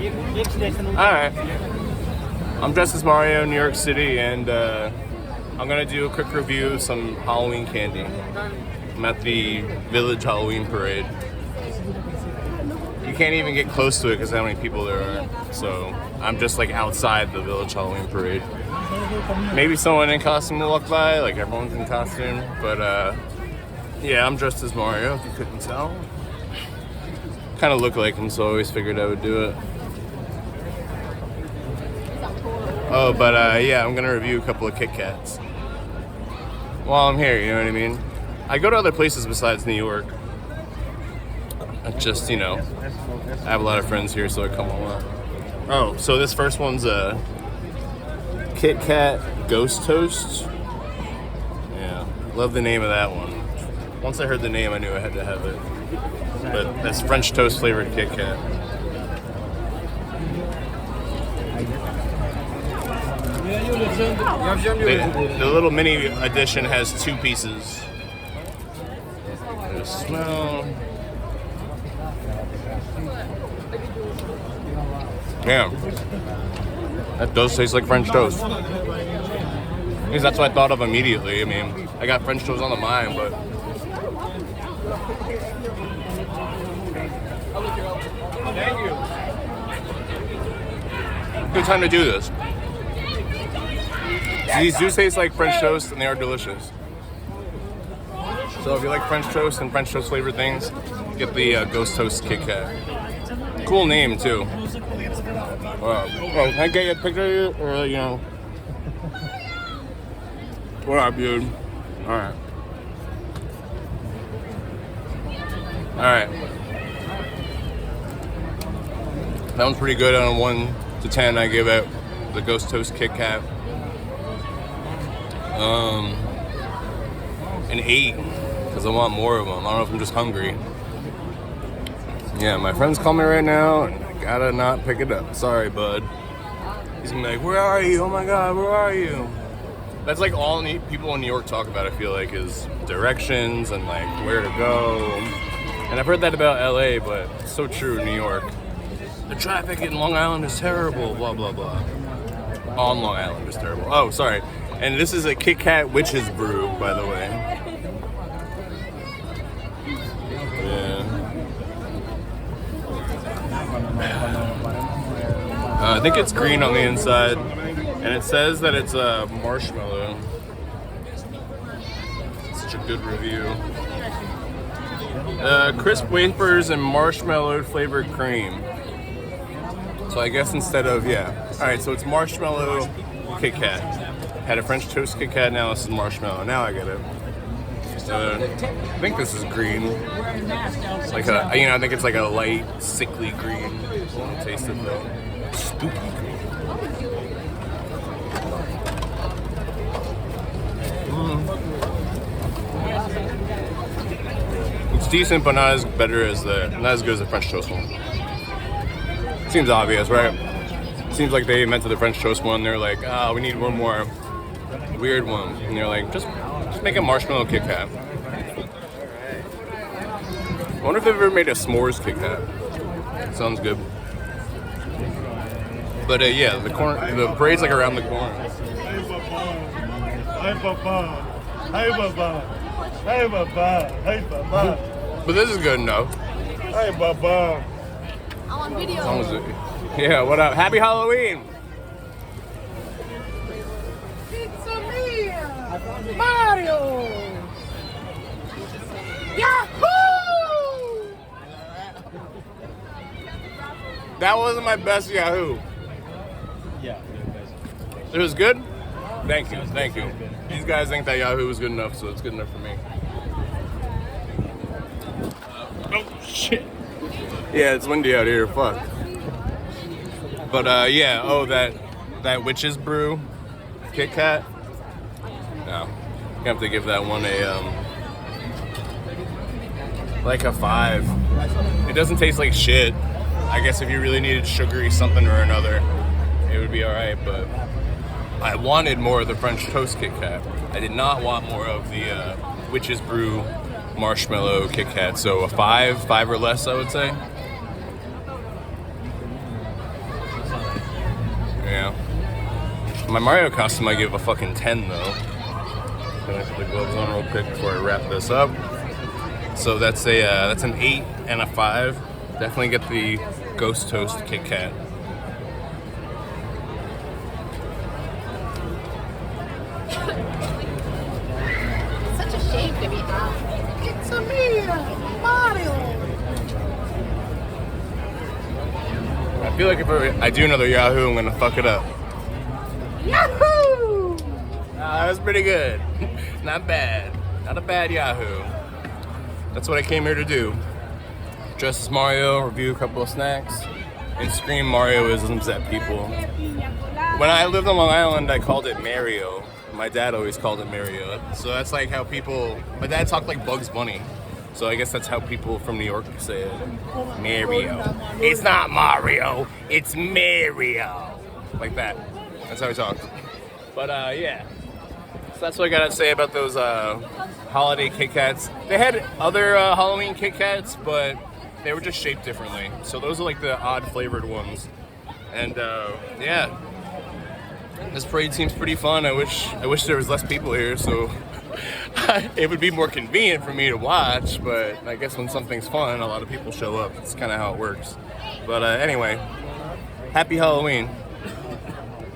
Alright. I'm dressed as Mario in New York City, and I'm gonna do a quick review of some Halloween candy. I'm at the Village Halloween Parade. You can't even get close to it because of how many people there are. So I'm just like outside the Village Halloween Parade. Maybe someone in costume will walk by, like everyone's in costume. But yeah, I'm dressed as Mario, if you couldn't tell. Kind of look like him, so I always figured I would do it. Oh, but yeah, I'm gonna review a couple of Kit Kats while I'm here, you know what I mean? I go to other places besides New York. I just, you know, I have a lot of friends here, so I come a lot. Oh, so this first one's a Kit Kat Ghost Toast. Yeah, love the name of that one. Once I heard the name, I knew I had to have it. But that's French toast flavored Kit Kat. The little mini edition has 2 pieces. Just smell. Yeah. That does taste like French toast. Because that's what I thought of immediately. I mean, I got French toast on the mind, but... Thank you. Good time to do this. These do taste like French toast, and they are delicious. So if you like French toast and French toast flavored things, get the Ghost Toast Kit Kat. Cool name too. Oh, can I get you a picture of you, or you know? What up, dude? All right. All right. That one's pretty good. On a 1 to 10, I give it the Ghost Toast Kit Kat an 8, because I want more of them. I don't know if I'm just hungry. Yeah, my friends call me right now, and I gotta not pick it up. Sorry, bud. He's gonna be like, "Where are you? Oh my God, where are you?" That's like all people in New York talk about, I feel like, is directions and like where to go. And I've heard that about LA, but it's so true in New York. The traffic in Long Island is terrible, blah, blah, blah. On Long Island is terrible. Oh, sorry. And this is a Kit Kat Witch's Brew, by the way. Yeah. I think it's green on the inside. And it says that it's a marshmallow. Such a good review. Crisp wafers and marshmallow flavored cream. So I guess instead of, yeah. Alright, so it's marshmallow Kit Kat. Had a French toast Kit Kat, now this is marshmallow. Now I get it. I think this is green. Like a, you know, I think it's like a light, sickly green. I want to taste it though. Spooky green. It's decent, but not as good as the French toast one. Seems obvious, right? Seems like they invented the French toast one. They're like, we need one more weird one, and they're like, just make a marshmallow Kit Kat. I wonder if they've ever made a s'mores Kit Kat. Sounds good. But yeah, the parade's like around the corner. Hi, Papa. Hi, Papa. Hi, Papa. Hi, Papa. But this is good enough. Hi, Papa. I'm on video. Yeah, what up? Happy Halloween! Pizza Mia! Mario! Yahoo! That wasn't my best Yahoo. Yeah. It was good? Thank you, thank you. These guys think that Yahoo was good enough, so it's good enough for me. Oh, shit. Yeah, it's windy out here, fuck. But yeah, oh, that Witch's Brew Kit Kat. No, you have to give that one a like a 5. It doesn't taste like shit. I guess if you really needed sugary something or another, it would be all right. But I wanted more of the French toast Kit Kat. I did not want more of the Witch's Brew marshmallow Kit Kat. So a 5 or less, I would say. My Mario costume I give a fucking 10 though. Gonna put the gloves on real quick before I wrap this up. So that's an 8 and a 5. Definitely get the Ghost Toast Kit Kat. Such a shame to be out. It's a me, Mario. I feel like if I do another Yahoo, I'm gonna fuck it up. Yahoo! That was pretty good. Not bad. Not a bad Yahoo. That's what I came here to do. Dress as Mario, review a couple of snacks, and scream Marioisms at people. When I lived on Long Island, I called it Mario. My dad always called it Mario. So that's like how people... My dad talked like Bugs Bunny. So I guess that's how people from New York say it. Mario. It's not Mario, it's Mario. Like that. That's how he talked. But yeah. So that's what I gotta say about those holiday Kit Kats. They had other Halloween Kit Kats, but they were just shaped differently. So those are like the odd flavored ones. And yeah. This parade seems pretty fun. I wish there was less people here, so it would be more convenient for me to watch, but I guess when something's fun, a lot of people show up. It's kind of how it works. But anyway, happy Halloween.